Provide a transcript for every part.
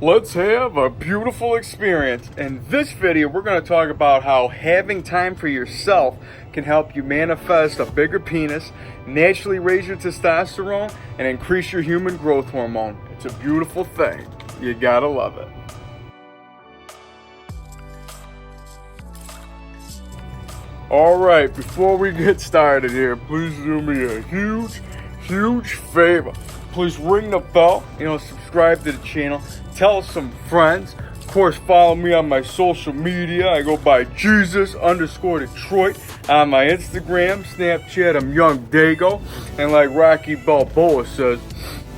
let's have a beautiful experience. In this video, we're going to talk about how having time for yourself can help you manifest a bigger penis, naturally raise your testosterone, and increase your human growth hormone. It's a beautiful thing. You gotta love it. Alright, before we get started here, please do me a huge favor. Please ring the bell, subscribe to the channel, tell some friends. Of course, follow me on my social media. I go by Jesus_Detroit on my Instagram, Snapchat, I'm YOUNGDAYGO. And like Rocky Balboa says,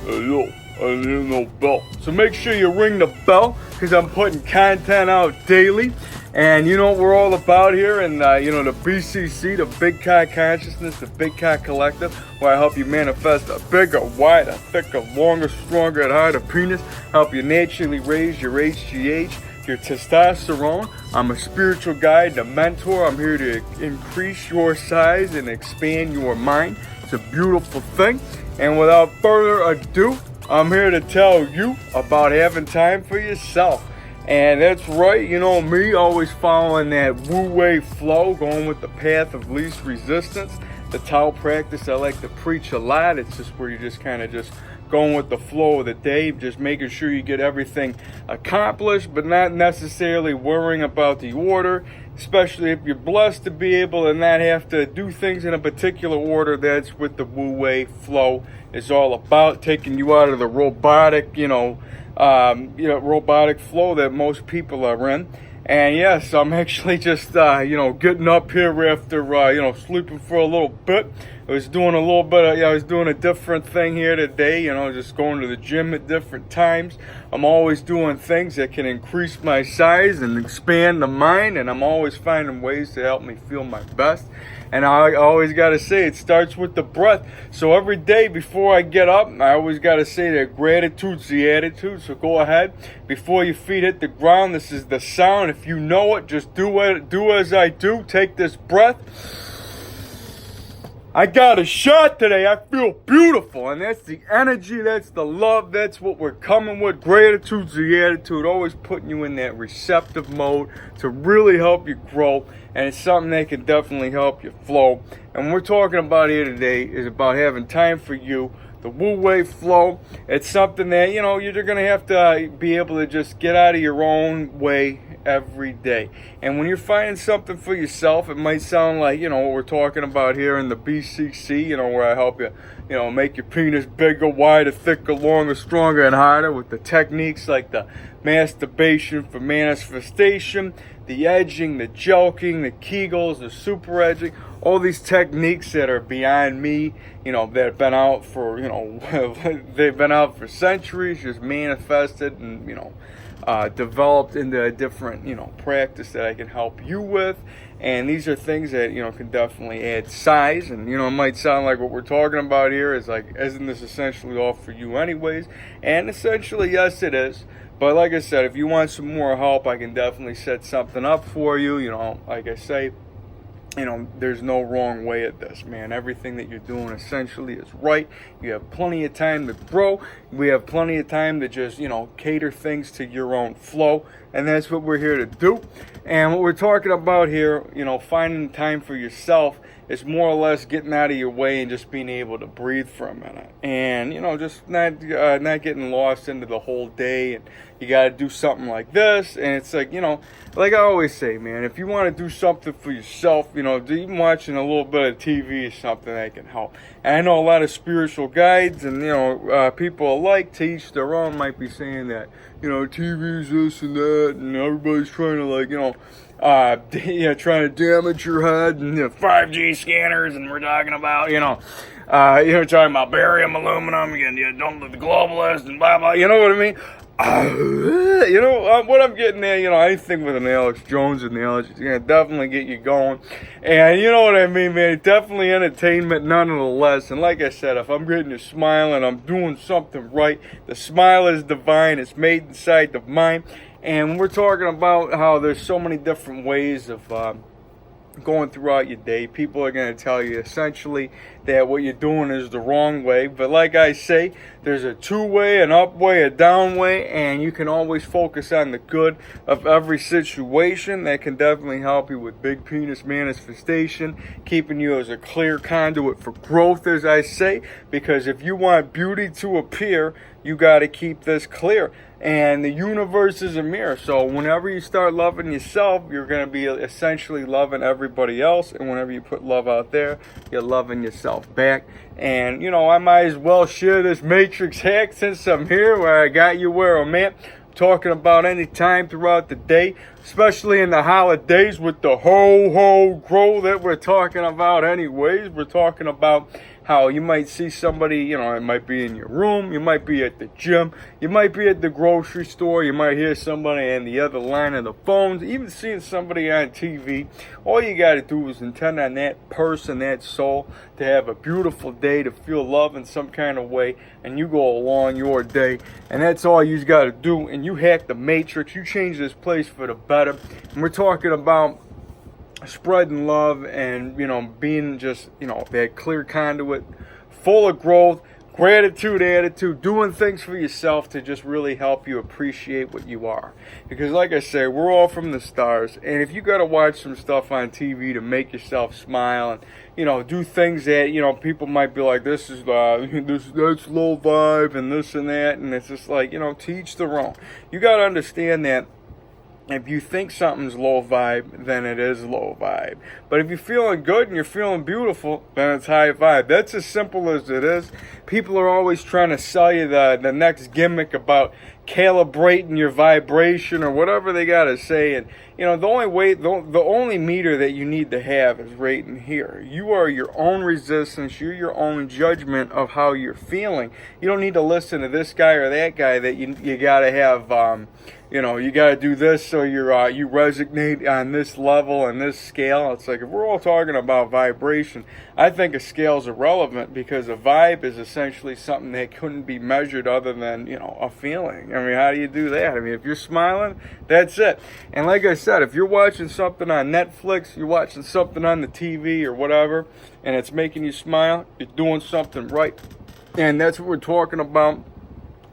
yo, I need no bell. So make sure you ring the bell because I'm putting content out daily. And you know what we're all about here, and the BCC, the Big Cock Consciousness, the Big Cock Collective, where I help you manifest a bigger, wider, thicker, longer, stronger, and harder penis, help you naturally raise your HGH, your testosterone. I'm a spiritual guide, a mentor. I'm here to increase your size and expand your mind. It's a beautiful thing. And without further ado, I'm here to tell you about having time for yourself. And that's right, me, always following that wu-wei flow, going with the path of least resistance. The Tao practice I like to preach a lot. It's just where you're just kind of just going with the flow of the day, just making sure you get everything accomplished, but not necessarily worrying about the order, especially if you're blessed to be able to not have to do things in a particular order. That's what the wu-wei flow is all about, taking you out of the robotic, robotic flow that most people are in. And yes, I'm actually just, getting up here after, sleeping for a little bit. I was doing a little bit of, I was doing a different thing here today, just going to the gym at different times. I'm always doing things that can increase my size and expand the mind, and I'm always finding ways to help me feel my best. And I always got to say, it starts with the breath. So every day before I get up, I always got to say that gratitude's the attitude. So go ahead. Before your feet hit the ground, this is the sound. If you know it, just do as I do. Take this breath. I got a shot today. I feel beautiful. And that's the energy. That's the love. That's what we're coming with. Gratitude's the attitude. Always putting you in that receptive mode to really help you grow. And it's something that can definitely help you flow. And what we're talking about here today is about having time for you. The wu-wei flow. It's something that, you're going to have to be able to just get out of your own way every day. And when you're finding something for yourself, it might sound like, what we're talking about here in the BCC, where I help you, make your penis bigger, wider, thicker, longer, stronger, and harder with the techniques like the masturbation for manifestation, the edging, the joking, the Kegels, the super edging, all these techniques that are beyond me, that have been out for, they've been out for centuries, just manifested and, developed into a different, practice that I can help you with. And these are things that, can definitely add size. And, it might sound like what we're talking about here is like, isn't this essentially all for you anyways? And essentially, yes, it is. But like I said, if you want some more help, I can definitely set something up for you. Like I say, there's no wrong way at this, man. Everything that you're doing essentially is right. You have plenty of time to grow. We have plenty of time to just, cater things to your own flow. And that's what we're here to do. And what we're talking about here, finding time for yourself is more or less getting out of your way and just being able to breathe for a minute. And, just not getting lost into the whole day. And you got to do something like this. And it's like, like I always say, man, if you want to do something for yourself, even watching a little bit of TV is something that can help. And I know a lot of spiritual guides and, people alike, to each their own, might be saying that, TV's this and that, and everybody's trying to trying to damage your head, and 5G scanners, and we're talking about, talking about barium, aluminum, and don't let the globalists, and blah, blah, you know what I mean? What I'm getting at, anything with an Alex Jones analogy is going to definitely get you going. And you know what I mean, man? Definitely entertainment nonetheless. And like I said, if I'm getting you smiling, I'm doing something right. The smile is divine. It's made inside the mind. And we're talking about how there's so many different ways of going throughout your day, people are going to tell you essentially that what you're doing is the wrong way. But like I say, there's a two-way, an up way, a down way, and you can always focus on the good of every situation. That can definitely help you with big penis manifestation, keeping you as a clear conduit for growth, as I say, because if you want beauty to appear, you got to keep this clear. And the universe is a mirror. So whenever you start loving yourself, you're going to be essentially loving everybody else. And whenever you put love out there, you're loving yourself back. And, you know, I might as well share this matrix hack since I'm here, where I got you where I'm at. Talking about any time throughout the day, especially in the holidays with the ho grow that we're talking about anyways. We're talking about how you might see somebody, you know, it might be in your room, you might be at the gym, you might be at the grocery store, you might hear somebody on the other line of the phones, even seeing somebody on TV. All you got to do is intend on that person, that soul, to have a beautiful day, to feel love in some kind of way, and you go along your day, and that's all you got to do, and you hack the matrix, you change this place for the better. And we're talking about spreading love and, you know, being just, you know, that clear conduit, full of growth, gratitude, attitude, doing things for yourself to just really help you appreciate what you are. Because like I say, we're all from the stars, and if you got to watch some stuff on TV to make yourself smile and, you know, do things that, you know, people might be like, this is that's low vibe and this and that, and it's just like, you know, to each their own. You got to understand that if you think something's low vibe, then it is low vibe. But if you're feeling good and you're feeling beautiful, then it's high vibe. That's as simple as it is. People are always trying to sell you the next gimmick about calibrating your vibration or whatever they got to say. And, you know, the only meter that you need to have is right in here. You are your own resistance. You're your own judgment of how you're feeling. You don't need to listen to this guy or that guy that you got to have, you know, you got to do this so you resonate on this level and this scale. It's like, if we're all talking about vibration, I think a scale's irrelevant, because a vibe is essentially something that couldn't be measured other than, you know, a feeling. I mean, how do you do that? I mean, if you're smiling, that's it. And like I said, if you're watching something on Netflix, you're watching something on the TV or whatever, and it's making you smile, you're doing something right. And that's what we're talking about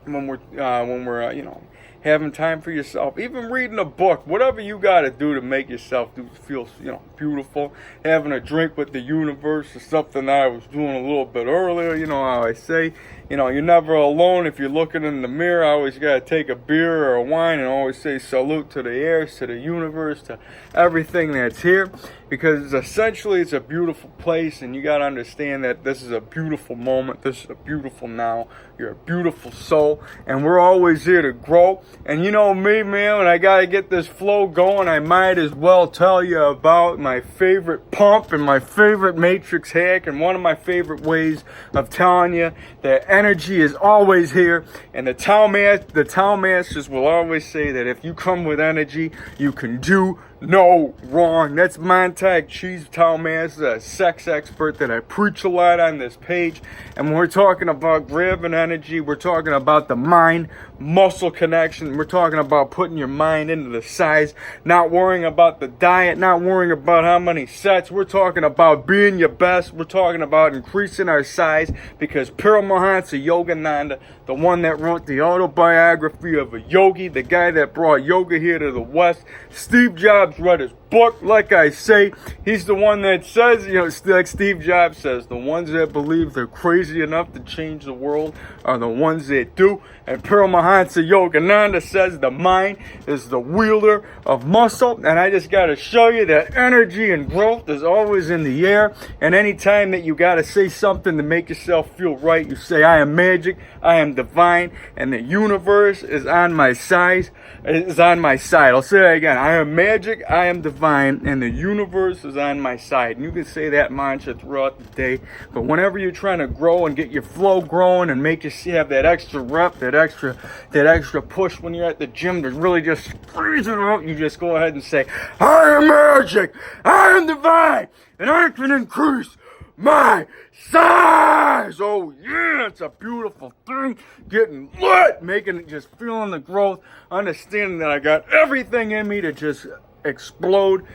when we're you know, having time for yourself, even reading a book, whatever you got to do to make yourself feel, you know, beautiful. Having a drink with the universe is something that I was doing a little bit earlier. You know how I say, you know, you're never alone if you're looking in the mirror. I always got to take a beer or a wine and always say salute to the air, to the universe, to everything that's here, because essentially it's a beautiful place, and you got to understand that this is a beautiful moment. This is a beautiful now. You're a beautiful soul, and we're always here to grow. And you know me, man, when I got to get this flow going, I might as well tell you about my favorite pump and my favorite matrix hack, and one of my favorite ways of telling you that energy is always here. And the Tao Masters will always say that if you come with energy, you can do no wrong. That's Montag Cheese, Tao Master, a sex expert that I preach a lot on this page. And when we're talking about grabbing energy, we're talking about the mind-muscle connection. We're talking about putting your mind into the size, not worrying about the diet, not worrying about how many sets. We're talking about being your best. We're talking about increasing our size, because Paramahansa Yogananda, the one that wrote the autobiography of a yogi, the guy that brought yoga here to the West, Steve Jobs read his book. Like I say, he's the one that says, you know, like Steve Jobs says, the ones that believe they're crazy enough to change the world are the ones that do. And Paramahansa Yogananda says the mind is the wielder of muscle. And I just got to show you that energy and growth is always in the air. And anytime that you got to say something to make yourself feel right, you say, I am magic, I am divine, and the universe is on my side. I'll say that again. I am magic, I am divine, and the universe is on my side. And you can say that mantra throughout the day. But whenever you're trying to grow and get your flow growing and make you have that extra rep, that extra push when you're at the gym to really just squeeze it out, you just go ahead and say, I am magic, I am divine, and I can increase my size. Oh yeah, it's a beautiful thing. Getting lit, making it, just feeling the growth, understanding that I got everything in me to just explode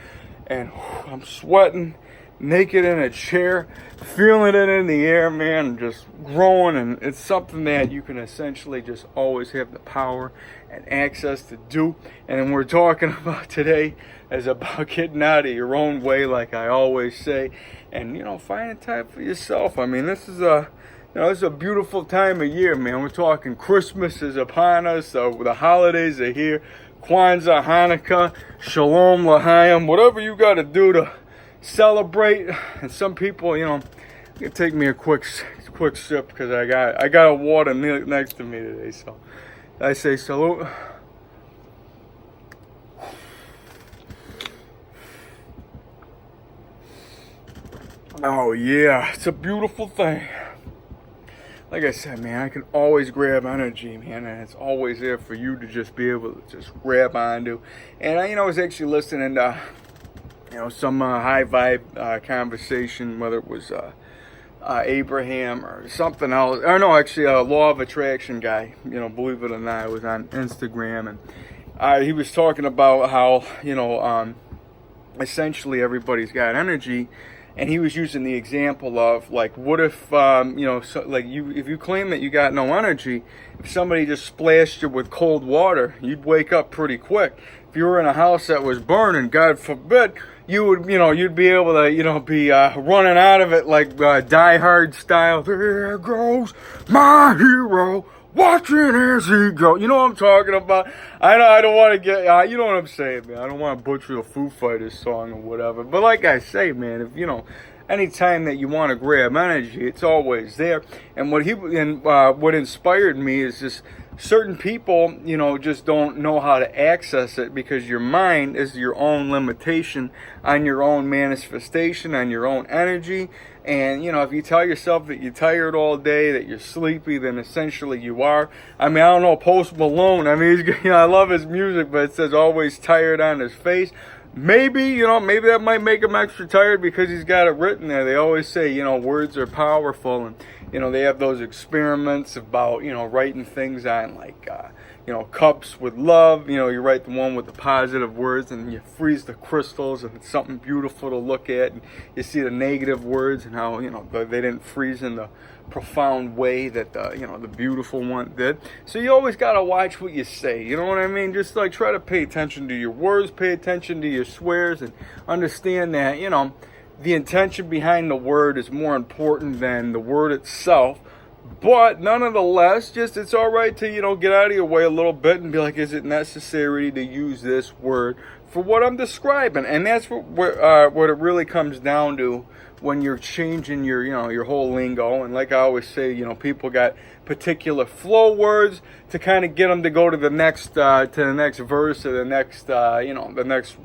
and I'm sweating, naked in a chair, feeling it in the air, man, just growing. And it's something that you can essentially just always have the power and access to do. And then we're talking about today is about getting out of your own way, like I always say, and finding time for yourself. I mean, this is it's a beautiful time of year, man. We're talking Christmas is upon us, so the holidays are here. Kwanzaa, Hanukkah, Shalom, L'chaim, whatever you got to do to celebrate. And some people, it take me a quick sip because I got a water next to me today. So I say salute. Oh yeah, it's a beautiful thing. Like I said, man, I can always grab energy, man, and it's always there for you to just be able to just grab onto. And I was actually listening to, some high vibe conversation, whether it was Abraham or something else, or no, actually a law of attraction guy. Believe it or not, it was on Instagram, and he was talking about how essentially everybody's got energy. And he was using the example of, like, what if, if you claim that you got no energy, if somebody just splashed you with cold water, you'd wake up pretty quick. If you were in a house that was burning, God forbid, you would, you'd be able to, be running out of it like Die Hard style. There goes my hero, watching as he goes. You know what I'm talking about? I don't want to get, you know what I'm saying, man. I don't want to butcher a Foo Fighters song or whatever. But like I say, man, if, anytime that you want to grab energy, it's always there. And what inspired me is just certain people, just don't know how to access it because your mind is your own limitation on your own manifestation, on your own energy. And, if you tell yourself that you're tired all day, that you're sleepy, then essentially you are. I mean, I don't know, Post Malone, I mean, I love his music, but it says always tired on his face. Maybe, maybe that might make him extra tired because he's got it written there. They always say, words are powerful. And, they have those experiments about, writing things on like, cups with love. You write the one with the positive words and you freeze the crystals and it's something beautiful to look at. And you see the negative words and how, they didn't freeze in the profound way that the beautiful one did. So you always got to watch what you say. You know what I mean? Just like try to pay attention to your words, pay attention to your swears, and understand that, the intention behind the word is more important than the word itself. But nonetheless, just it's all right to, get out of your way a little bit and be like, is it necessary to use this word for what I'm describing? And that's what it really comes down to when you're changing your whole lingo. And like I always say, people got particular flow words to kind of get them to go to the next verse or the next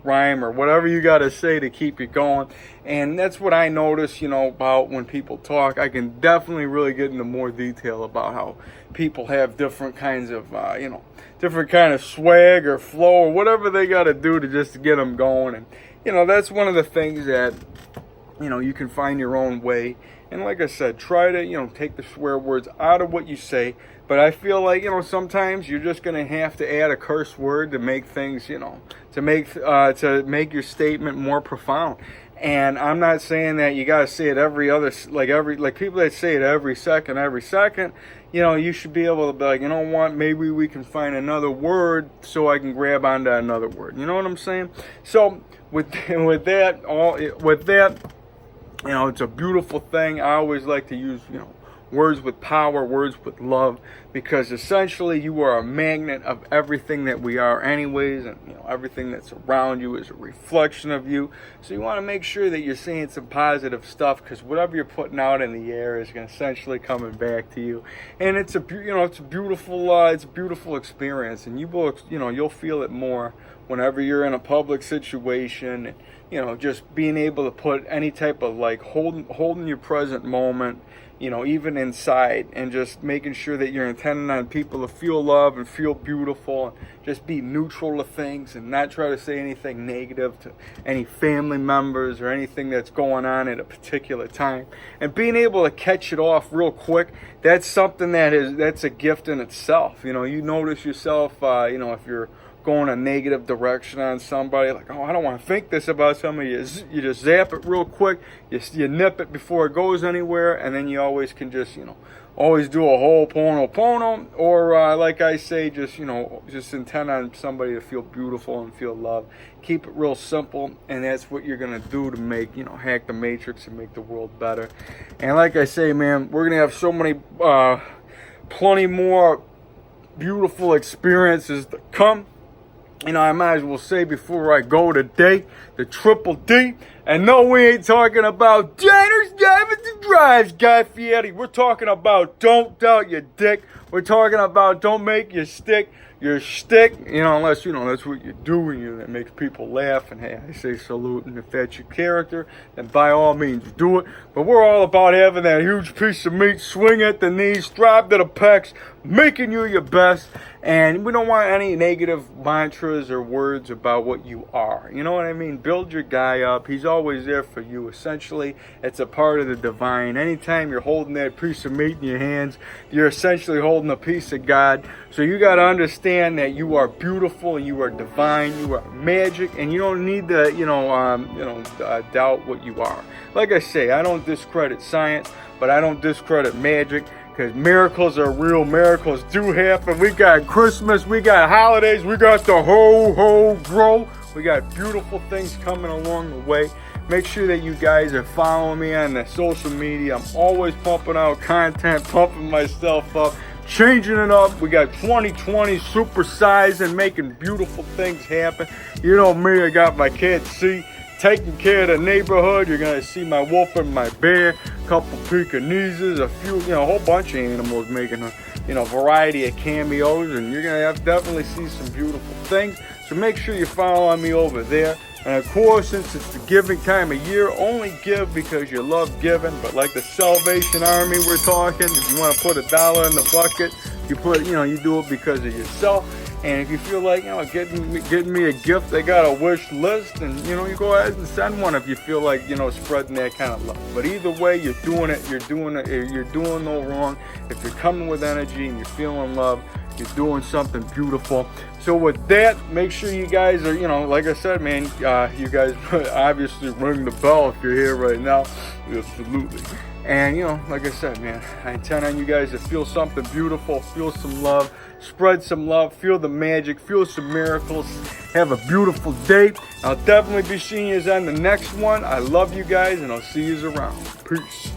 rhyme or whatever you got to say to keep you going. And that's what I notice, about when people talk. I can definitely really get into more detail about how people have different kinds of, different kind of swag or flow or whatever they got to do to just get them going. And, that's one of the things that, you can find your own way. And like I said, try to, take the swear words out of what you say. But I feel like, sometimes you're just going to have to add a curse word to make things, to make your statement more profound. And I'm not saying that you got to say it like people that say it every second, you should be able to be like, what, maybe we can find another word so I can grab onto another word. You know what I'm saying? So with that, it's a beautiful thing. I always like to use, words with power, words with love, because essentially you are a magnet of everything that we are anyways, and everything that's around you is a reflection of you. So you want to make sure that you're saying some positive stuff, because whatever you're putting out in the air is going to essentially coming back to you. And it's a beautiful experience, and you'll feel it more whenever you're in a public situation. Just being able to put any type of like holding your present moment, even inside, and just making sure that you're intending on people to feel love and feel beautiful, and just be neutral to things and not try to say anything negative to any family members or anything that's going on at a particular time. And being able to catch it off real quick, that's something that's a gift in itself. You notice yourself, if you're go in a negative direction on somebody, like, oh, I don't want to think this about somebody, you just zap it real quick, you nip it before it goes anywhere, and then you always can just, always do a whole pono, or like I say, just intend on somebody to feel beautiful and feel loved. Keep it real simple, and that's what you're gonna do to make, hack the matrix and make the world better. And like I say, man, we're gonna have so many, plenty more beautiful experiences to come. I might as well say before I go today, the Triple D. And no, we ain't talking about diners, diamonds, and drives, Guy Fieri. We're talking about don't doubt your dick. We're talking about don't make your shtick, unless, that's what you do and that makes people laugh. And hey, I say salute. And if that's your character, then by all means do it. But we're all about having that huge piece of meat, swing at the knees, strive to the pecs, making you your best. And we don't want any negative mantras or words about what you are. You know what I mean? Build your guy up. He's always there for you. Essentially, it's a part of the divine. Anytime you're holding that piece of meat in your hands, you're essentially holding a piece of God. So you got to understand that you are beautiful, you are divine, you are magic, and you don't need to, doubt what you are. Like I say, I don't discredit science, but I don't discredit magic. Because miracles are real. Miracles do happen. We got Christmas. We got holidays. We got the grow. We got beautiful things coming along the way. Make sure that you guys are following me on the social media. I'm always pumping out content, pumping myself up, changing it up. We got 2020 supersize and making beautiful things happen. You know me, I got my kids. See, taking care of the neighborhood. You're gonna see my wolf and my bear, a couple Pekingeses, a few, a whole bunch of animals making a variety of cameos, and you're gonna definitely see some beautiful things. So make sure you follow me over there. And of course, since it's the giving time of year, only give because you love giving. But like the Salvation Army, we're talking. If you want to put $1 in the bucket, you put, you do it because of yourself. And if you feel like, getting me a gift, they got a wish list, and, you go ahead and send one if you feel like, spreading that kind of love. But either way, you're doing no wrong. If you're coming with energy and you're feeling love, you're doing something beautiful. So with that, make sure you guys are, like I said, man, you guys obviously ring the bell if you're here right now. Absolutely. And, like I said, man, I intend on you guys to feel something beautiful, feel some love, spread some love, feel the magic, feel some miracles. Have a beautiful day. I'll definitely be seeing you on the next one. I love you guys, and I'll see you around. Peace.